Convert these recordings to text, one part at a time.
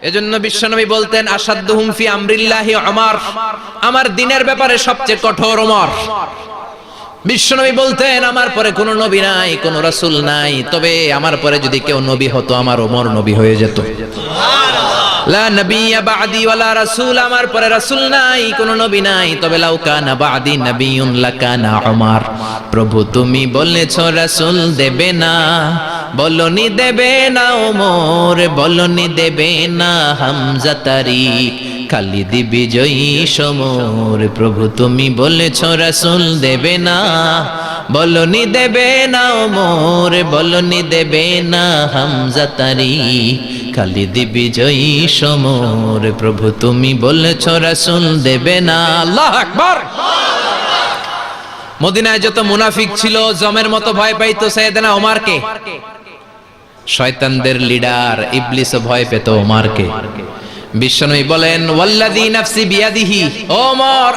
এজন্য বিশ্বনবী বলতেন আসাদুহুম ফি আমরিল্লাহি ওমর, আমার দ্বীনের ব্যাপারে সবচেয়ে কঠোর ওমর। বিশ্বনবী বলতেন আমার পরে কোনো নবী নাই, কোনো রাসূল নাই, তবে আমার পরে যদি কেউ নবী হতো আমার ওমর নবী হয়ে যেত। লা নবিয়্যা বা'দি ওয়ালা রাসূল, আমার পরে রাসূল নাই, কোনো নবী নাই, তবে লাউ কানা বা'দি নবিয়্যুন লাকানা ওমর। প্রভু তুমি বলেছো রাসূল দেবে না, বলনি দেবে না ওমর, বলনি দেবে না হামজা তারিক, খালিদ বিজয়ী সমর। প্রভু তুমি বলেছো রাসূল দেবে না, বলনি দেবে না ওমর, বলনি দেবে না হামজা তারিক, খালিদ বিজয়ী সমর। প্রভু তুমি বলেছো রাসূল দেবে না। আল্লাহু আকবার। মদিনায় যত মুনাফিক ছিল জমের মতো ভয় পাইতো সাইয়েদনা ওমরকে। শয়তানদের লিডার ইবলিসও ভয় পেত ওমরকে। বিশ্বনবী বলেন ওয়াল্লাযী নাফসি বিয়াদিহি, ওমর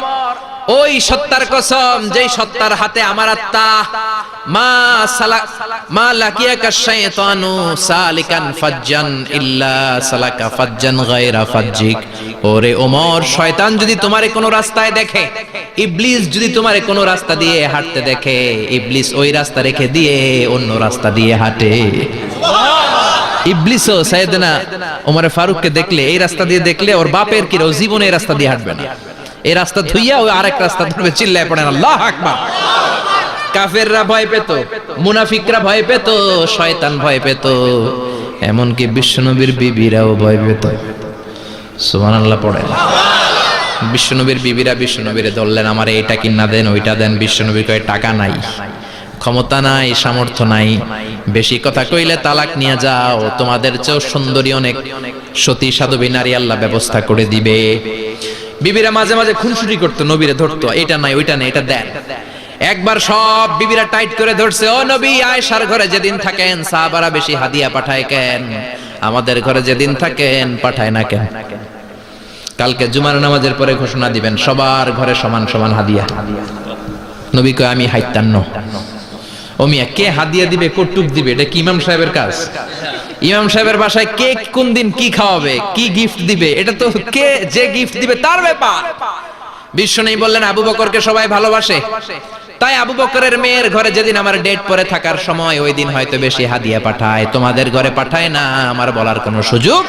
ওই সত্তার কসম যেই সত্তার হাতে আমার আত্মা, মা লাকিয়াকা শাইতানু সালিকান ফাজ্জান ইল্লা সালাকা ফাজ্জান গায়রা ফাজ্জিক। ওরে ওমর, শয়তান যদি তোমারে কোনো রাস্তায় দেখে, ইবলিস যদি তোমারে কোনো রাস্তা দিয়ে হাঁটতে দেখে, ইবলিস ওই রাস্তা রেখে দিয়ে অন্য রাস্তা দিয়ে হাঁটে। ইবলিসও সাইয়েদনা ওমর ফারুককে দেখলে, এই রাস্তা দিয়ে দেখলে ওর বাপের কি ও জীবনে এই রাস্তা দিয়ে হাঁটবে না, এই রাস্তা ধুইয়া ওই আরেক রাস্তা ধরবে। চিল্লায় পড়েন আল্লাহু আকবার। কাফেররা ভয় পেত, মুনাফিকরা ভয় পেত, শয়তান ভয় পেত, এমনকি বিশ্বনবীর বিবিরাও ভয় পেত। সুবহানাল্লাহ পড়েন। বিশ্বনবীর বিবিরা বিশ্বনবীরে ধরলেন আমার এইটা কিনা দেন, ওইটা দেন। বিশ্বনবী কয় টাকা নাই, ক্ষমতা নাই, সামর্থ্য নাই, বেশি কথা কইলে তালাক নিয়ে যাও, তোমাদের চেয়েও সুন্দরী অনেক সতী সাধবী নারী আল্লাহ ব্যবস্থা করে দিবে। বিবিরা মাঝে মাঝে খুনসুটি করতো, নবীরে ধরতো, এটা নাই ওইটা নাই, এটা দেন। একবার সব বিবিরা টাইট করে ধরছে, ও নবী আয়েশার ঘরে যেদিন থাকেন সাহাবারা বেশি হাদিয়া পাঠায় কেন, আমাদের ঘরে যেদিন থাকেন পাঠায় না কেন? কালকে জুমার নামাজের পরে ঘোষণা দিবেন সবার ঘরে সমান সমান হাদিয়া। নবী কয় আমি হাইতান্ন। ও মিয়া, কে হাদিয়া দিবে, কটুক দিবে, এটা কি ইমাম সাহেবের কাজ? ইমাম সাহেবের বাসায় কে কোন দিন কি খাওয়াবে, কি গিফট দিবে, এটা তো কে যে গিফট দিবে তার ব্যাপার। বিশ্বনবী বললেন আবু বকরকে সবাই ভালোবাসে, তাই আবু বকরের মেয়ের ঘরে যেদিন আমার ডেট পরে থাকার সময় ওই দিন হয়তো বেশি হাদিয়া পাঠায়, তোমাদের ঘরে পাঠায় না, আমার বলার কোনো সুযোগ।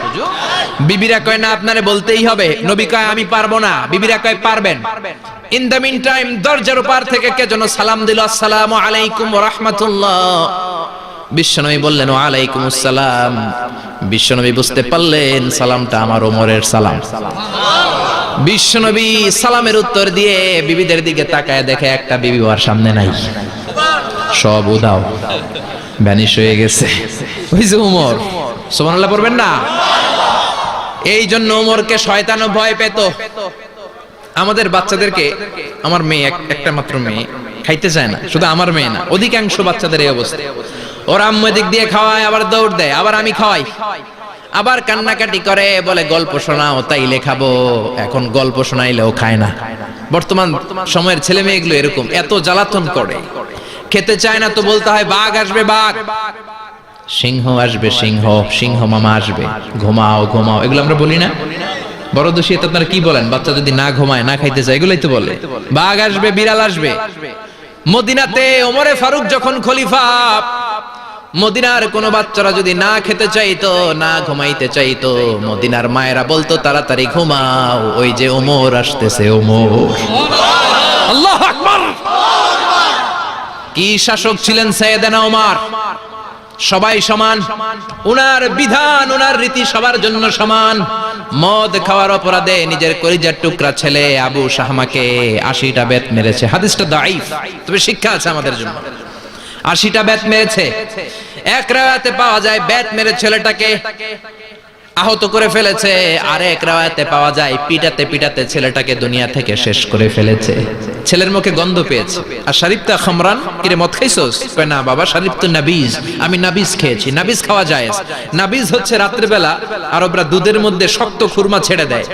বিবিরা কয় না আপনারে বলতেই হবে। নবী কয় আমি পারবো না, বিবিরা কয় পারবেন। ইন দ্য মিন টাইম দরজার উপর থেকে কে যেন সালাম দিল, আসসালামু আলাইকুম ওয়া রাহমাতুল্লাহ। বিশ্বনবী বললেন ওয়া আলাইকুমুস সালাম। বিশ্বনবী বুঝতে পারলেন সালামটা আমার ওমরের সালাম। বিশ্বনবী সালামের উত্তর দিয়ে বিবিদের দিকে তাকায় দেখে একটা বিবি ওর সামনে নাই, সব উধাও, ভ্যানিশ হয়ে গেছে। ওই যে ওমর, সুবহানাল্লাহ পড়বেন না? এই জন্য ওমরকে শয়তানও ভয় পেত। আমাদের বাচ্চাদেরকে, আমার মেয়ে একটা মাত্র মেয়ে, খাইতে চায় না, শুধু আমার মেয়ে না, অধিকাংশ বাচ্চাদের এই অবস্থা। ওর আম্মু দিক দিয়ে খাওয়ায়, আবার দৌড় দেয়, আবার আমি খাওয়াই, আবার কান্নাকাটি করে, বলে গল্প শোনাও, তাইলে খাবো। এখন গল্প শোনাইলেও খায় না। বর্তমান সময়ের ছেলে মেয়েগুলো এরকম, এত জ্বালাতন করে, খেতে চায় না তো বলতে হয় বাঘ আসবে বাঘ, সিংহ আসবে সিংহ, সিংহ মামা আসবে, ঘুমাও ঘুমাও, এগুলো আমরা বলি না? বড় দোষী তো আপনারা কি বলেন? বাচ্চা যদি না ঘুমায়, না খাইতে চায়, এগুলোই তো বলে। বাঘ আসবে, বিড়াল আসবে। মদিনাতে ওমরে ফারুক যখন খলিফা, মদিনার কোন বাচ্চারা যদি না খেতে চাইতো, না ঘুমাইতে চাইতো, মদিনার মায়েরা বলতো তাড়াতাড়ি ঘুমাও, ওই যে ওমর আসতেছে, ওমর। আল্লাহু আকবার। কি শাসক ছিলেন সাইয়েদনা ওমর! সবাই সমান, উনার বিধান, উনার রীতি সবার জন্য সমান। মদ খাওয়ার অপরাধে নিজের কলিজার টুকরা ছেলে আবু শাহমাকে 80টা বেত মেরেছে। হাদিসটা দাঈফ, তবে শিক্ষা আছে আমাদের জন্য। 80টা বেত মেরেছে। এক রাওয়ায়াতে পাওয়া যায় বেত মেরে ছেলেটাকে আহত করে ফেলেছে, আর এক রাওয়ায়াতে পাওয়া যায় পিটাতে পিটাতে ছেলেটাকে দুনিয়া থেকে শেষ করে ফেলেছে। ছেলের মুখে গন্ধ পেয়েছে। আর শরীফতা খামরান, কিরে মদ খাইছস? কয় না বাবা, শরীফ তো নাবিজ, আমি নাবিজ খেয়েছি। নাবিজ খাওয়া যায়। নাবিজ হচ্ছে রাতের বেলা আরবরা দুধের মধ্যে শক্ত খুরমা ছেড়ে দেয়।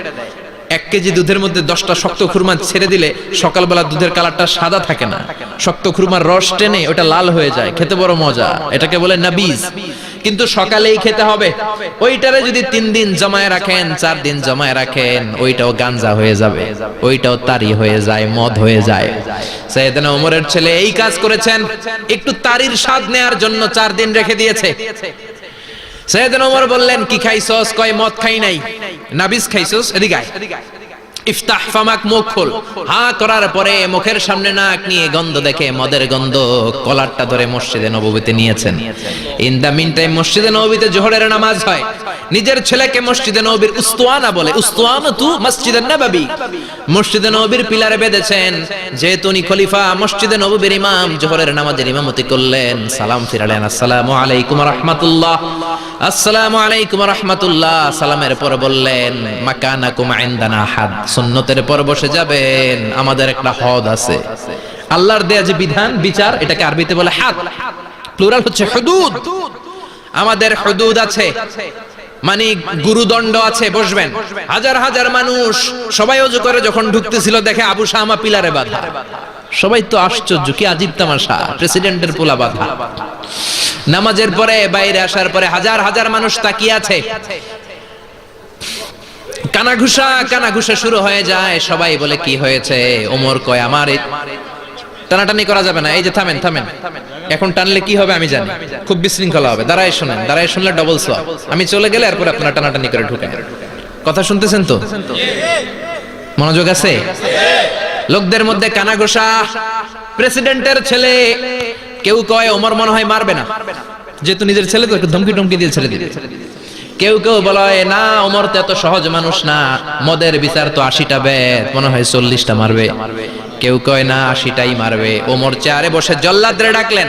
1 কেজি দুধের মধ্যে 10টা শক্ত খুরমা ছেড়ে দিলে সকালবেলা দুধের কালারটা সাদা থাকে না, শক্ত খুরমার রস টেনে ওটা লাল হয়ে যায়, খেতে বড় মজা। এটাকে বলে নাবিজ। কিন্তু সকালেই খেতে হবে। ওইটারে যদি 3 দিন জমায় রাখেন, 4 দিন জমায় রাখেন, ওইটাও গাঞ্জা হয়ে যাবে, ওইটাও তারি হয়ে যায়, মদ হয়ে যায়। সাইয়েদনা ওমরের ছেলে এই কাজ করেছেন, একটু তারির স্বাদ নেয়ার জন্য 4 দিন রেখে দিয়েছে। সাইয়েদনা ওমর বললেন, কি খাইছস? কয় মদ খাই নাই। নাবিস খাইছস? এদিকে আয়। ইফতাহ ফামাক, মুখ খোল। হা করার পরে মুখের সামনে নাক নিয়ে গন্ধ দেখে মদের গন্ধ, কলারটা ধরে মসজিদে নববীতে নিয়েছেন। ইন দা মিন টাইম মসজিদে নববীতে জোহরের নামাজ হয়। নিজের ছেলেকে মসজিদে নববীর উস্তুয়ানা বলে, উস্তুয়ানাতু মসজিদে নববী, মসজিদে নববীর পিলারে বেঁধেছেন। যেহেতু উনি খলিফা, মসজিদে নববীর ইমাম, জোহরের নামাজের ইমামতি করলেন। সালাম ফিরালেন, আসসালামু আলাইকুম রাহমাতুল্লাহ, আসসালামু আলাইকুম রাহমাতুল্লাহ। সালামের পর বললেন, মাকানাকুম ইনদানা হাদ, সুন্নতের পর বসে যাবেন, আমাদের একটা হদ আছে। আল্লাহর দেয়া যে বিধান, বিচার, এটাকে আরবিতে বলে হাদ, প্লুরাল হচ্ছে হুদুদ। আমাদের হুদুদ আছে, মানে গুরুদণ্ড আছে, বসবেন। হাজার হাজার মানুষ সবাই ওযু করে যখন ঢুকতেছিল, দেখে আবু শামা পিলারে বাঁধা। সবাই তো আশ্চর্য, কি আজীব তামাশা, প্রেসিডেন্টের পোলা বাঁধা। নামাজের পরে বাইরে আসার পরে হাজার হাজার মানুষ তাকিয়ে আছে। কানাঘুষা শুরু হয়ে যায়। সবাই বলে, কি হয়েছে? ওমর কয়, আমার টানাটানি করা যাবে না। এই যে থামেন, এখন টানলে কি হবে আমি জানি, খুব বিশৃঙ্খলা হবে। দাঁড়ায় শুনেন, দাঁড়ায় শুনলে ডবল সোয়াব। আমি চলে গেলে এরপর আপনারা টানাটানি করে ঢুকেন। কথা শুনতেছেন তো? মনোযোগ আছে? লোকদের মধ্যে কানাঘুষা। প্রেসিডেন্টের ছেলে, কেউ কয় ওমর মনে হয় মারবে না, যেহেতু নিজের ছেলে তো একটু ধমকি টমকি দিয়ে ছেড়ে দিবে। কেউ বলে, না ওমর তো এত সহজ মানুষ না, মদের বিচার তো 80টা বেদ, মনে হয় 40টা মারবে। কেউ কয় না, 80টাই মারবে। ওমর চেয়ারে বসে জল্লাদরে ডাকলেন,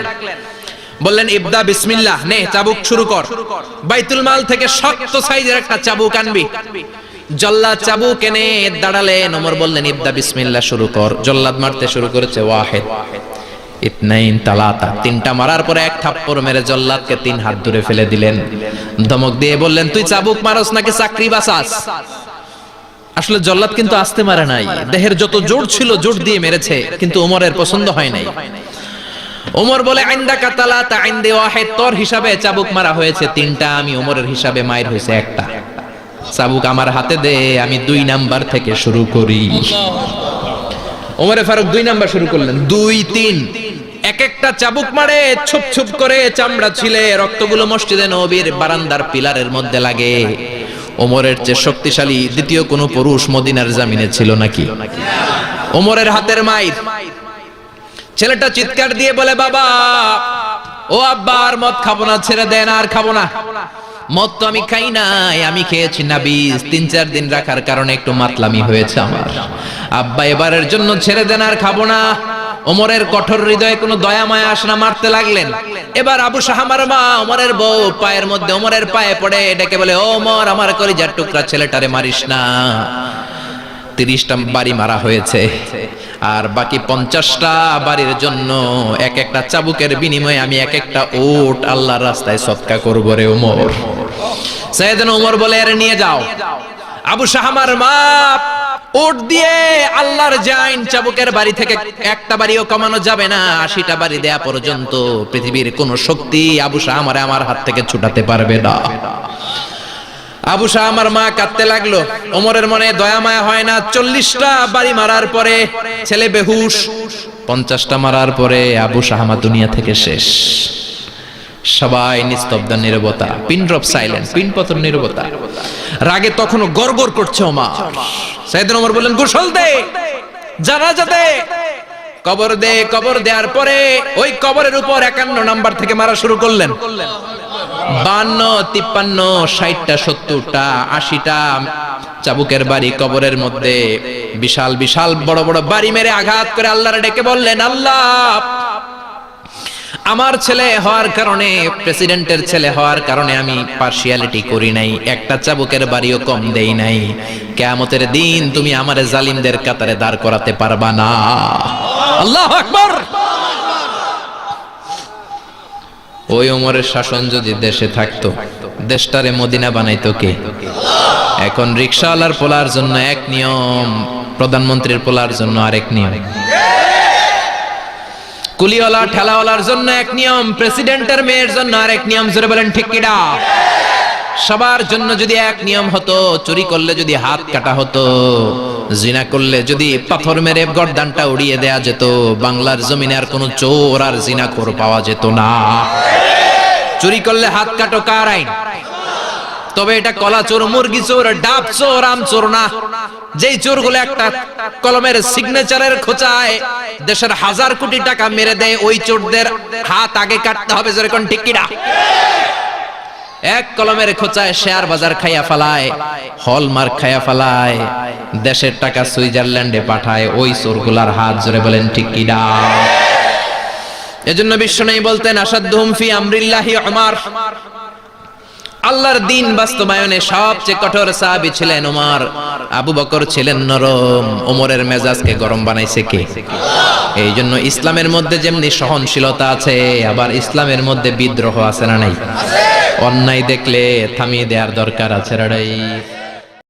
বললেন, ইবদা বিসমিল্লাহ, নে চাবুক শুরু কর। বাইতুল মাল থেকে শক্ত সাইজের একটা চাবুক আনবি। জল্লাদ চাবুক এনে দাঁড়ালেন। ওমর বললেন, ইবদা বিসমিল্লাহ, শুরু কর। জল্লাদ মারতে শুরু করেছে। ওয়াহিদ, ইতনাইন, তালাতা, 3টা মারার পরে এক থাপ্পড় মেরে জল্লাদকে 3 হাত দূরে ফেলে দিলেন। ধমক দিয়ে বললেন, তুই চাবুক মারস নাকি চাকরি বাসাস? আসলে জল্লাদ কিন্তু আস্তে মারে নাই, দেহের যত জোর ছিল জোর দিয়ে মেরেছে, কিন্তু ওমরের পছন্দ হয় নাই। ওমর বলে, আইন্দাকা তালাতা আইন্দে ওয়াহিদ, তোর হিসাবে চাবুক মারা হয়েছে 3টা, আমি ওমরের হিসাবে মায়ের হয়েছে 1টা। চাবুক আমার হাতে দে, আমি 2 নাম্বার থেকে শুরু করি। ওমরে ফারুক 2 নাম্বার শুরু করলেন। 2, 3, এক একটা চাবুক মারে, ছুপ ছুপ করে চামড়া ছিলে, রক্তগুলো মসজিদে নববীর বারান্দার পিলারের মধ্যে লাগে। ওমরের চেয়ে শক্তিশালী দ্বিতীয় কোন পুরুষ মদিনার জামিনে ছিল নাকি? ওমরের হাতের মাইর। ছেলেটা চিৎকার দিয়ে বলে, বাবা, ও আব্বা, আর মদ খাবো না, ছেড়ে দেন, আর খাবো না। মদ তো আমি খাই নাই, আমি খেয়েছি নাবিস, 3-4 দিন রাখার কারণে একটু মাতলামি হয়েছে আমার। আব্বা, এবারের জন্য ছেড়ে দেন, আর খাবো না। ওমরের কঠোর হৃদয়ে কোনো দয়া মায়া আসে না, মারতে লাগলেন। এবার আবু শাহামার মা, ওমরের বউ, পায়ের মধ্যে ওমরের পায়ে পড়ে ডেকে বলে, ওমর, আমার কলিজার টুকরা ছেলেটারে মারিস না। 30টা বাড়ি মারা হয়েছে, আর বাকি 50টা বাড়ির জন্য এক একটা চাবুকের বিনিময়ে আমি এক একটা ওট আল্লাহর রাস্তায় সদকা করব রে ওমর। সাইয়েদনা ওমর বলে, আরে নিয়ে যাও। আবু শাহামার মা ওট দিয়ে আল্লাহর জাইন, চাবুকের বাড়ি থেকে একটা বাড়িও কমানো যাবে না, 80টা বাড়ি দেয়া পর্যন্ত পৃথিবীর কোন শক্তি আবু শাহামারে আমার হাত থেকে ছুটাতে পারবে না। আবু শাহামার মা কাঁদতে লাগলো। ওমরের মনে দয়া মায়া হয় না। 40টা বাড়ি মারার পরে ছেলে বেহুশ, 50টা মারার পরে আবু শাহামা দুনিয়া থেকে শেষ। সবাই নিস্তব্ধ নীরবতা, পিন ড্রপ সাইলেন্স, পিন পতন নীরবতা। রাগে তখনও গড়গড় করছে ওমর। সাইয়েদনা ওমর বললেন, গোসল দে, জানাজা দে, কবর দে। কবর দেওয়ার পরে ওই কবরের উপর 51 নাম্বার থেকে মারা শুরু করলেন। 52, 53, 60টা, 70টা, 80টা চাবুকের বাড়ি কবরের মধ্যে, বিশাল বিশাল বড় বড় বাড়ি মেরে আঘাত করে আল্লাহরে ডেকে বললেন, আল্লাহ, আমার ছেলে হওয়ার কারণে, প্রেসিডেন্টের ছেলে হওয়ার কারণে আমি পার্সিয়ালিটি করি নাই, একটা চাবুকের বাড়িও কম দেই নাই। কিয়ামতের দিন তুমি আমারে জালিমদের কাতারে দাঁড় করাতে পারবা না। আল্লাহু আকবার। ওই ওমরের শাসন যদি দেশে থাকতো, দেশটারে মদিনা বানাইতো কে? এখন রিকশাওয়ালার পোলার জন্য এক নিয়ম, প্রধানমন্ত্রীর পোলার জন্য আরেক নিয়ম। কুলিওয়ালা ঠেলাওয়ালার জন্য এক নিয়ম, প্রেসিডেন্টের মেয়ের জন্য আরেক নিয়ম। জোরে বলেন ঠিক কিনা? সবার জন্য যদি এক নিয়ম হতো, চুরি করলে যদি হাত কাটা হতো, জিনা করলে যদি পাথর মেরে গর্দানটা উড়িয়ে দেয়া যেত, বাংলার জমিনে আর কোনো চোর আর জিনাখোর পাওয়া যেত না। চুরি করলে হাত কাটো কার আইন? তবে এটা কলা চোর, মুরগি চোর, ডাব চোর, আম চোর না। যেই চোরগুলো একটা কলমের সিগনেচারের খোঁচায় দেশের হাজার কোটি টাকা মেরে দেয়, ওই চোরদের হাত আগে কাটতে হবে। জোরে কোন ঠিক কিনা? এক কলমের খোঁচায় শেয়ার বাজার খাইয়া ফেলায়, হলমার্ক খাইয়া ফেলায়, দেশের টাকা সুইজারল্যান্ডে পাঠায়, ওই চোরগুলার হাত। জোরে বলেন ঠিক কিনা? এজন্য বিশ্বনবী বলতেন, আসাদুহুম ফি আমরিল্লাহি উমর। আল্লাহর দ্বীন বাস্তবায়নে সবচেয়ে কঠোর সাহাবী ছিলেন ওমর। আবু বকর ছিলেন নরম, ওমরের মেজাজকে গরম বানাইছে কে? এই জন্য ইসলামের মধ্যে যেমনি সহনশীলতা আছে, আবার ইসলামের মধ্যে বিদ্রোহ আছে না নাই? অন্যায় দেখলে থামিয়ে দেওয়ার দরকার আছে না নাই?